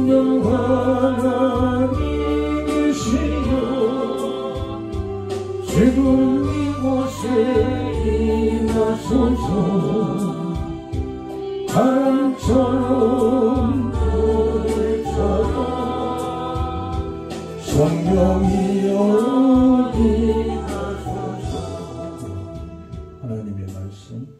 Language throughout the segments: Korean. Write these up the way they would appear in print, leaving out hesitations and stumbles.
성령 하나님이시여 지금 이곳에 임하소서. 바람처럼 불처럼 성령이여 임하소서. 하나님의 말씀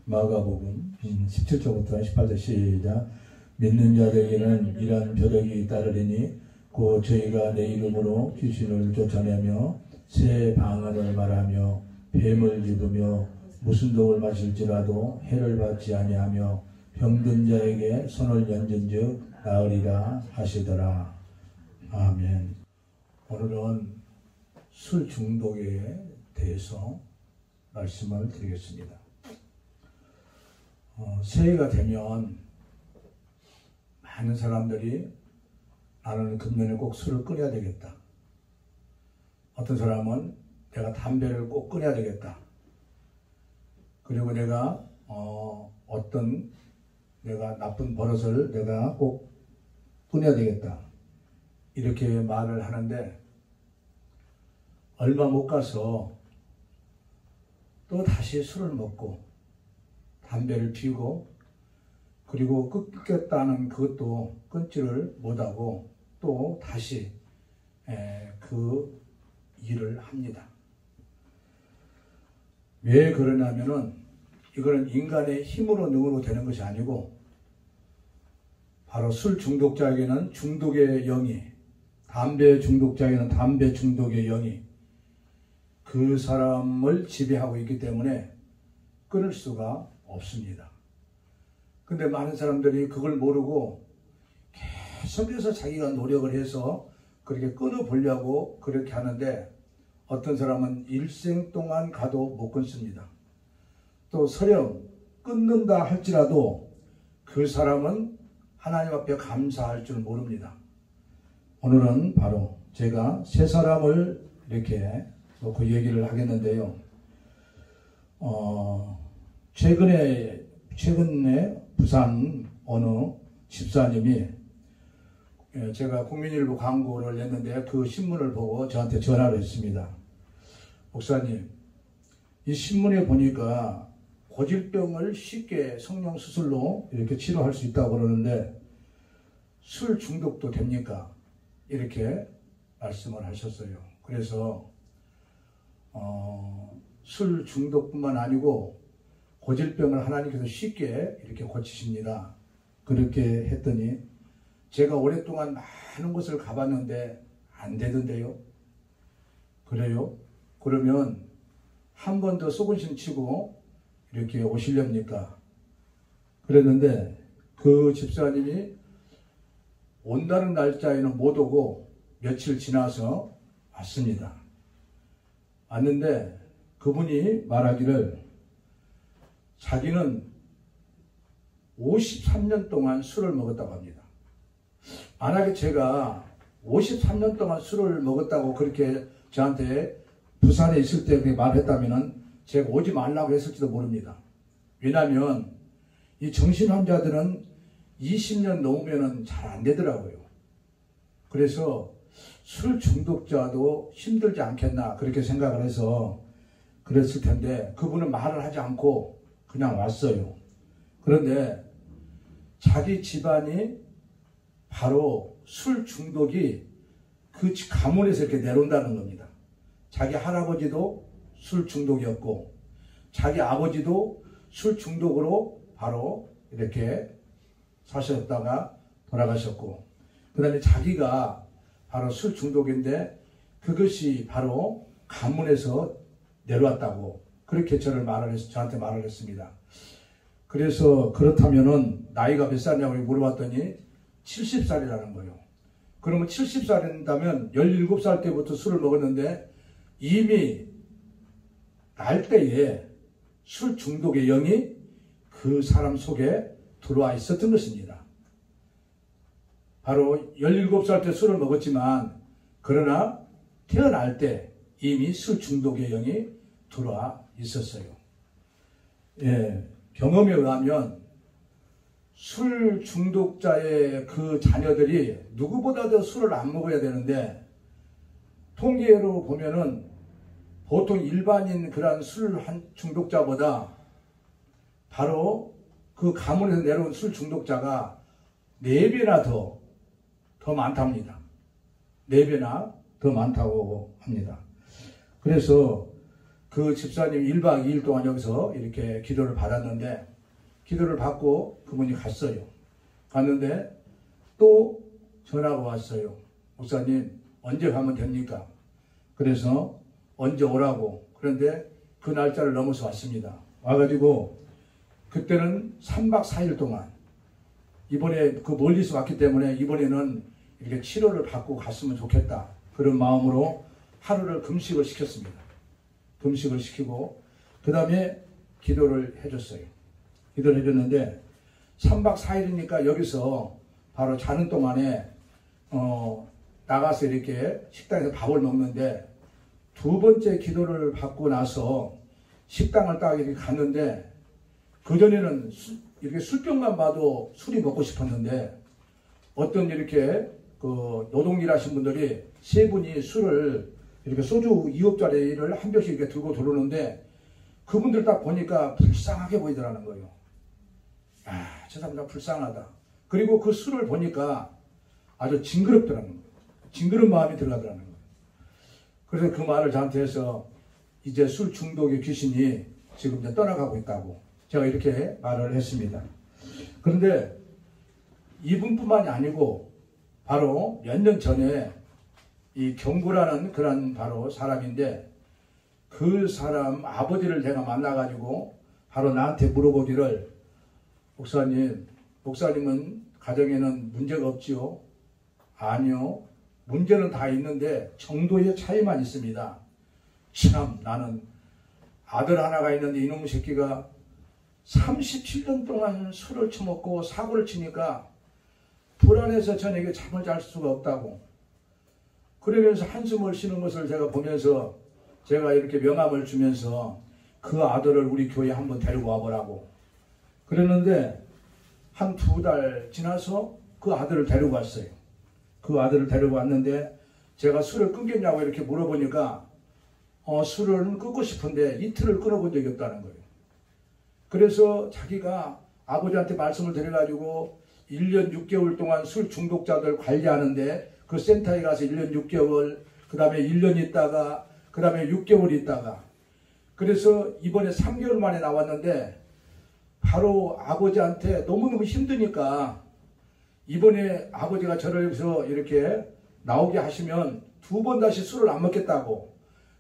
마가복음 17절부터 18절 시작. 믿는 자들에게는 이러한 표적이 따르리니 곧 저희가 내 이름으로 귀신을 쫓아내며 새 방언을 말하며 뱀을 집으며 무슨 독을 마실지라도 해를 받지 아니하며 병든 자에게 손을 얹은즉 나으리라 하시더라. 아멘. 오늘은 술 중독에 대해서 말씀을 드리겠습니다. 새해가 되면 많은 사람들이 나는 금년에 꼭 술을 끊어야 되겠다. 어떤 사람은 내가 담배를 꼭 끊어야 되겠다. 그리고 내가 어떤 내가 나쁜 버릇을 내가 꼭 끊어야 되겠다. 이렇게 말을 하는데 얼마 못 가서 또 다시 술을 먹고 담배를 피우고 그리고 끊겠다는 그것도 끊지를 못하고 또 다시 그 일을 합니다. 왜 그러냐면은 이거는 인간의 힘으로 능으로 되는 것이 아니고 바로 술 중독자에게는 중독의 영이, 담배 중독자에게는 담배 중독의 영이 그 사람을 지배하고 있기 때문에 끊을 수가 없습니다. 근데 많은 사람들이 그걸 모르고 계속해서 자기가 노력을 해서 그렇게 끊어보려고 그렇게 하는데 어떤 사람은 일생 동안 가도 못 끊습니다. 또 설령 끊는다 할지라도 그 사람은 하나님 앞에 감사할 줄 모릅니다. 오늘은 바로 제가 세 사람을 이렇게 놓고 얘기를 하겠는데요. 최근에 부산 어느 집사님이 제가 국민일보 광고를 냈는데 그 신문을 보고 저한테 전화를 했습니다. 목사님, 이 신문에 보니까 고질병을 쉽게 성령 수술로 이렇게 치료할 수 있다고 그러는데 술 중독도 됩니까? 이렇게 말씀을 하셨어요. 그래서 술 중독뿐만 아니고 고질병을 하나님께서 쉽게 이렇게 고치십니다. 그렇게 했더니 제가 오랫동안 많은 곳을 가봤는데 안 되던데요. 그래요? 그러면 한 번 더 속은심 치고 이렇게 오시렵니까? 그랬는데 그 집사님이 온다는 날짜에는 못 오고 며칠 지나서 왔습니다. 왔는데 그분이 말하기를 자기는 53년 동안 술을 먹었다고 합니다. 만약에 제가 53년 동안 술을 먹었다고 그렇게 저한테 부산에 있을 때 그렇게 말했다면 제가 오지 말라고 했을지도 모릅니다. 왜냐하면 이 정신 환자들은 20년 넘으면 잘 안 되더라고요. 그래서 술 중독자도 힘들지 않겠나 그렇게 생각을 해서 그랬을 텐데 그분은 말을 하지 않고 그냥 왔어요. 그런데 자기 집안이 바로 술 중독이 그 가문에서 이렇게 내려온다는 겁니다. 자기 할아버지도 술 중독이었고 자기 아버지도 술 중독으로 바로 이렇게 사셨다가 돌아가셨고 그 다음에 자기가 바로 술 중독인데 그것이 바로 가문에서 내려왔다고 그렇게 저한테 말을 했습니다. 그래서 그렇다면은 나이가 몇 살이냐고 물어봤더니 70살이라는 거예요. 그러면 70살인다면 17살 때부터 술을 먹었는데 이미 날 때에 술 중독의 영이 그 사람 속에 들어와 있었던 것입니다. 바로 17살 때 술을 먹었지만 그러나 태어날 때 이미 술 중독의 영이 들어와 있었어요. 예, 경험에 의하면 술 중독자의 그 자녀들이 누구보다도 술을 안 먹어야 되는데, 통계로 보면은 보통 일반인 그런 술 중독자보다 바로 그 가문에서 내려온 술 중독자가 4배나 더 많답니다. 4배나 더 많다고 합니다. 그래서 그 집사님 1박 2일 동안 여기서 이렇게 기도를 받았는데, 기도를 받고 그분이 갔어요. 갔는데 또 전화가 왔어요. 목사님, 언제 가면 됩니까? 그래서 언제 오라고. 그런데 그 날짜를 넘어서 왔습니다. 와가지고 그때는 3박 4일 동안, 이번에 그 멀리서 왔기 때문에 이번에는 이렇게 치료를 받고 갔으면 좋겠다, 그런 마음으로 하루를 금식을 시켰습니다. 금식을 시키고 그 다음에 기도를 해줬어요. 기도를 해줬는데 3박 4일이니까 여기서 바로 자는 동안에 나가서 이렇게 식당에서 밥을 먹는데, 2번째 기도를 받고 나서 식당을 딱 이렇게 갔는데, 그전에는 이렇게 술병만 봐도 술이 먹고 싶었는데, 어떤 이렇게 그 노동일 하신 분들이 3분이 술을 이렇게 소주 2호짜리를 한 병씩 이렇게 들고 들어오는데, 그분들 딱 보니까 불쌍하게 보이더라는 거예요. 아, 저 사람 다 불쌍하다. 그리고 그 술을 보니까 아주 징그럽더라는 거예요. 징그러운 마음이 들어가더라는 거예요. 그래서 그 말을 저한테 해서, 이제 술 중독의 귀신이 지금 이제 떠나가고 있다고 제가 이렇게 말을 했습니다. 그런데 이분뿐만이 아니고 바로 몇 년 전에 이 경구라는 그런 바로 사람인데, 그 사람 아버지를 내가 만나가지고 바로 나한테 물어보기를, 목사님은 가정에는 문제가 없지요? 아니요. 문제는 다 있는데 정도의 차이만 있습니다. 참, 나는 아들 하나가 있는데 이놈의 새끼가 37년 동안 술을 처먹고 사고를 치니까 불안해서 저녁에 잠을 잘 수가 없다고. 그러면서 한숨을 쉬는 것을 제가 보면서 제가 이렇게 명함을 주면서 그 아들을 우리 교회에 한번 데리고 와보라고 그랬는데, 한 2달 지나서 그 아들을 데리고 왔어요. 그 아들을 데리고 왔는데 제가 술을 끊겠냐고 이렇게 물어보니까 술을 끊고 싶은데 이틀을 끊어본 적이 없다는 거예요. 그래서 자기가 아버지한테 말씀을 드려가지고 1년 6개월 동안 술 중독자들 관리하는데, 그 센터에 가서 1년 6개월, 그 다음에 1년 있다가, 그 다음에 6개월 있다가, 그래서 이번에 3개월 만에 나왔는데, 바로 아버지한테 너무너무 힘드니까 이번에 아버지가 저를 여기서 이렇게 나오게 하시면 2번 다시 술을 안 먹겠다고,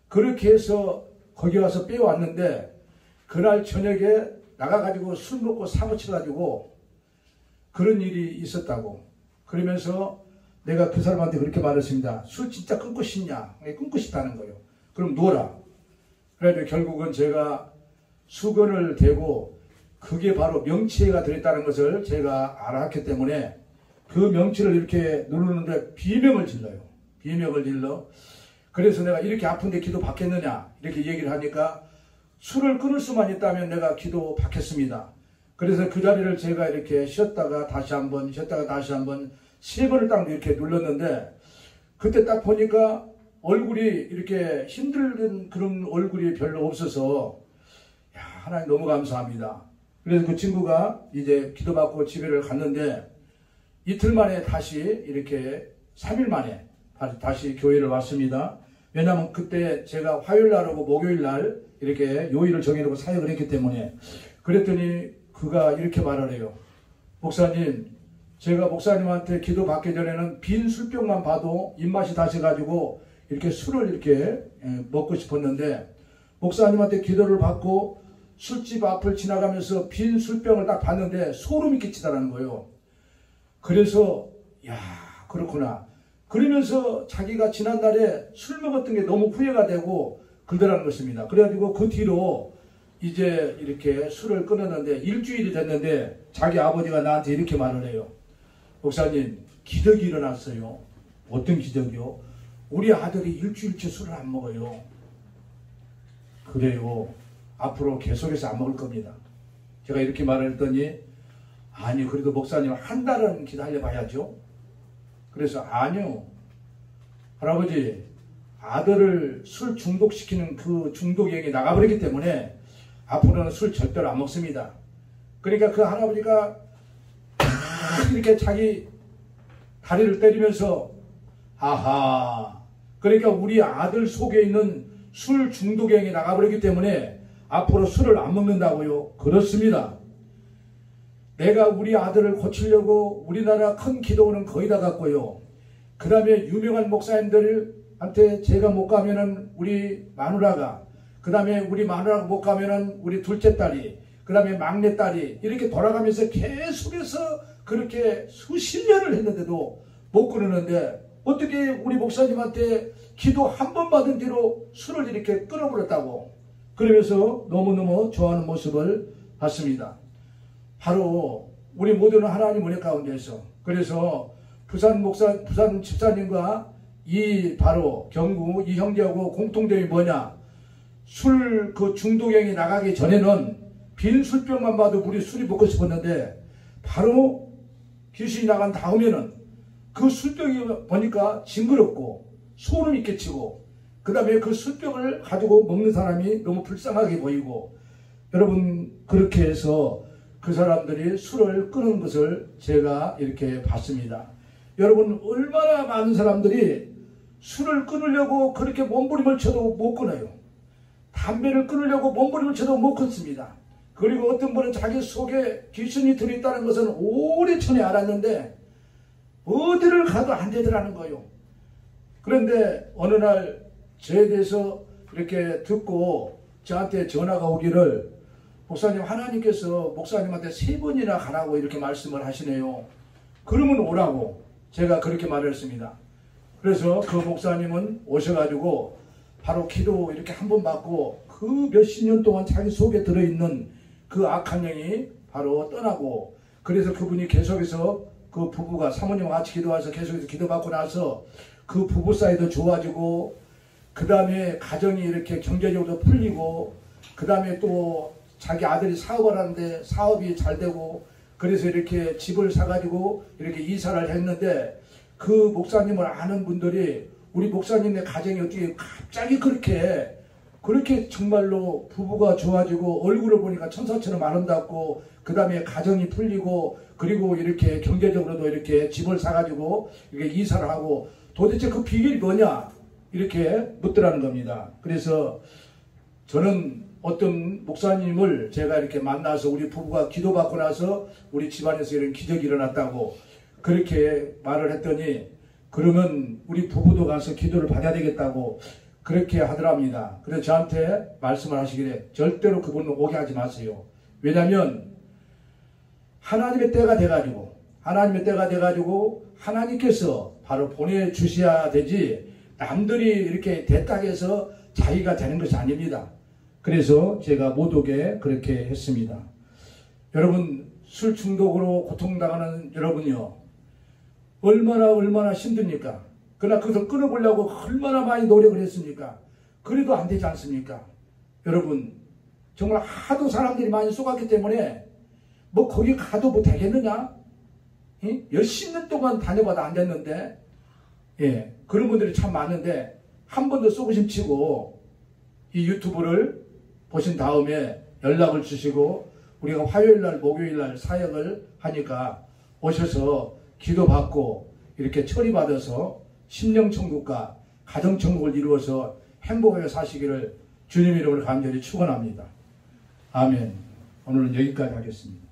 그렇게 해서 거기 와서 빼왔는데, 그날 저녁에 나가가지고 술 먹고 사고 쳐가지고 그런 일이 있었다고. 그러면서 내가 그 사람한테 그렇게 말했습니다. 술 진짜 끊고 싶냐? 끊고 싶다는 거예요. 그럼 누워라. 그래서 결국은 제가 수건을 대고, 그게 바로 명치가 들어있다는 것을 제가 알았기 때문에 그 명치를 이렇게 누르는데 비명을 질러요. 비명을 질러. 그래서 내가 이렇게 아픈데 기도 받겠느냐 이렇게 얘기를 하니까, 술을 끊을 수만 있다면 내가 기도 받겠습니다. 그래서 그 자리를 제가 이렇게 쉬었다가 다시 한번, 쉬었다가 다시 한번 3번을 딱 이렇게 눌렀는데, 그때 딱 보니까 얼굴이 이렇게 힘든 그런 얼굴이 별로 없어서, 야, 하나님 너무 감사합니다. 그래서 그 친구가 이제 기도받고 집에를 갔는데, 이틀 만에 다시 이렇게 3일 만에 다시 교회를 왔습니다. 왜냐하면 그때 제가 화요일 날하고 목요일 날 이렇게 요일을 정해놓고 사역을 했기 때문에. 그랬더니 그가 이렇게 말을 해요. 목사님, 제가 목사님한테 기도 받기 전에는 빈 술병만 봐도 입맛이 다셔가지고 이렇게 술을 이렇게 먹고 싶었는데, 목사님한테 기도를 받고 술집 앞을 지나가면서 빈 술병을 딱 봤는데 소름이 끼치더라는 거예요. 그래서 야, 그렇구나. 그러면서 자기가 지난달에 술 먹었던 게 너무 후회가 되고 그러더라는 것입니다. 그래가지고 그 뒤로 이제 이렇게 술을 끊었는데 일주일이 됐는데, 자기 아버지가 나한테 이렇게 말을 해요. 목사님, 기적이 일어났어요. 어떤 기적이요? 우리 아들이 일주일째 술을 안 먹어요. 그래요. 앞으로 계속해서 안 먹을 겁니다. 제가 이렇게 말을 했더니, 아니 그래도 목사님 한 달은 기다려 봐야죠. 그래서 아니요. 할아버지 아들을 술 중독시키는 그 중독형이 나가버렸기 때문에 앞으로는 술 절대로 안 먹습니다. 그러니까 그 할아버지가 이렇게 자기 다리를 때리면서 아하 그러니까 우리 아들 속에 있는 술 중독형이 나가버렸기 때문에 앞으로 술을 안 먹는다고요? 그렇습니다. 내가 우리 아들을 고치려고 우리나라 큰 기도원은 거의 다 갔고요. 그 다음에 유명한 목사님들한테 제가 못 가면은 우리 마누라가, 그 다음에 우리 마누라가 못 가면은 우리 둘째 딸이, 그 다음에 막내 딸이 이렇게 돌아가면서 계속해서 그렇게 수십 년을 했는데도 못 끊었는데 어떻게 우리 목사님한테 기도 한 번 받은 뒤로 술을 이렇게 끊어버렸다고 그러면서 너무너무 좋아하는 모습을 봤습니다. 바로 우리 모두는 하나님 은혜 가운데서 그래서 부산 집사님과 이 바로 경구 이 형제하고 공통점이 뭐냐? 술 그 중독형이 나가기 전에는 빈 술병만 봐도 우리 술이 먹고 싶었는데 바로 귀신이 나간 다음에는 그 술병이 보니까 징그럽고 소름이 끼치고 그 다음에 그 술병을 가지고 먹는 사람이 너무 불쌍하게 보이고 여러분 그렇게 해서 그 사람들이 술을 끊은 것을 제가 이렇게 봤습니다. 여러분 얼마나 많은 사람들이 술을 끊으려고 그렇게 몸부림을 쳐도 못 끊어요. 담배를 끊으려고 몸부림을 쳐도 못 끊습니다. 그리고 어떤 분은 자기 속에 귀신이 들어있다는 것은 오래전에 알았는데 어디를 가도 안 되더라는 거예요. 그런데 어느 날 저에 대해서 이렇게 듣고 저한테 전화가 오기를 목사님 하나님께서 목사님한테 3번이나 가라고 이렇게 말씀을 하시네요. 그러면 오라고 제가 그렇게 말을 했습니다. 그래서 그 목사님은 오셔가지고 바로 기도 이렇게 한 번 받고 그 몇십 년 동안 자기 속에 들어있는 그 악한 영이 바로 떠나고 그래서 그분이 계속해서 그 부부가 사모님과 같이 기도해서 계속해서 기도받고 나서 그 부부 사이도 좋아지고 그 다음에 가정이 이렇게 경제적으로 풀리고 그 다음에 또 자기 아들이 사업을 하는데 사업이 잘 되고 그래서 이렇게 집을 사가지고 이렇게 이사를 했는데 그 목사님을 아는 분들이 우리 목사님의 가정이 어떻게 갑자기 그렇게 정말로 부부가 좋아지고 얼굴을 보니까 천사처럼 아름답고 그 다음에 가정이 풀리고 그리고 이렇게 경제적으로도 이렇게 집을 사가지고 이렇게 이사를 하고 도대체 그 비결이 뭐냐 이렇게 묻더라는 겁니다. 그래서 저는 어떤 목사님을 제가 이렇게 만나서 우리 부부가 기도받고 나서 우리 집안에서 이런 기적이 일어났다고 그렇게 말을 했더니 그러면 우리 부부도 가서 기도를 받아야 되겠다고 그렇게 하더랍니다. 그래서 저한테 말씀을 하시기를 절대로 그분을 오게 하지 마세요. 왜냐하면 하나님의 때가 돼가지고 하나님께서 바로 보내주셔야 되지 남들이 이렇게 대딱해서 자기가 되는 것이 아닙니다. 그래서 제가 못 오게 그렇게 했습니다. 여러분 술 중독으로 고통당하는 여러분이요 얼마나 힘듭니까? 그러나 그것을 끊어보려고 얼마나 많이 노력을 했습니까? 그래도 안 되지 않습니까? 여러분 정말 하도 사람들이 많이 쏘갔기 때문에 뭐 거기 가도 뭐 되겠느냐? 몇십 년 동안 다녀봐도 안 됐는데 예, 그런 분들이 참 많은데 한 번 더 쏘고심 치고 이 유튜브를 보신 다음에 연락을 주시고 우리가 화요일날 목요일날 사역을 하니까 오셔서 기도받고 이렇게 처리받아서 심령천국과 가정천국을 이루어서 행복하게 사시기를 주님 이름으로 간절히 축원합니다. 아멘. 오늘은 여기까지 하겠습니다.